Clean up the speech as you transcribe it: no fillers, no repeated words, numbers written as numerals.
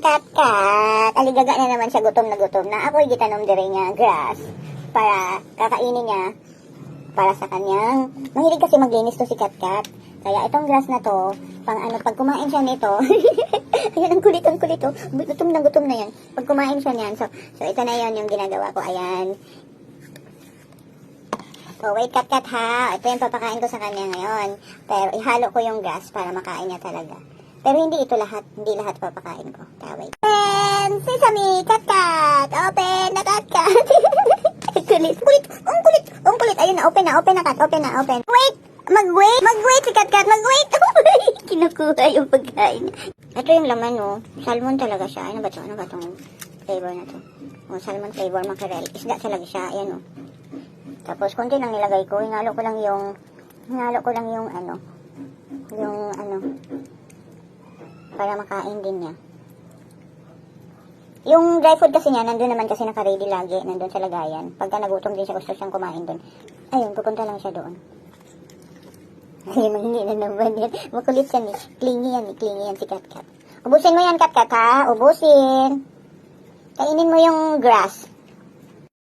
kat-kat. Aligaga na naman siya, gutom na. Ako'y gitanom dire niya grass para kakainin niya para sa kanyang. Mahilig kasi maglinis to si kat-kat. Kaya itong grass na to, pag kumain siya nito, ayan, ang kulit, oh. Gutom na yan. Pag kumain siya niyan, so ito na yon yung ginagawa ko, ayan. So, wait, kat-kat ha. Ito yung papakain ko sa kanya ngayon. Pero, ihalo ko yung grass para makain niya talaga. Pero, hindi lahat papakain ko. Kaya, wait. And, sesame, kat-kat. Open na, kat-kat. Kulit. Ang kulit. Ayun na, open na, kat. Open. Wait! Mag-wait si kat-kat. Mag-wait. Kinukuha yung pagkain. Ito yung laman, oh. Salmon talaga siya. Ano ba itong flavor na to? Oh, salmon flavor mackerel. Isda talaga siya. Ayan, oh. Tapos, konti lang nilagay ko. Hinalo ko lang yung para makain din niya. Yung dry food kasi niya, nandun naman kasi naka-ready lagi. Nandun sa lagayan. Pagka nagutom din siya, gusto siyang kumain dun. Ayun, pupunta lang siya doon. Ayun, hindi na naman yan. Makulit yan eh. Clingy yan si kat-kat. Ubusin mo yan, kat-kat ha? Ubusin. Kainin mo yung grass.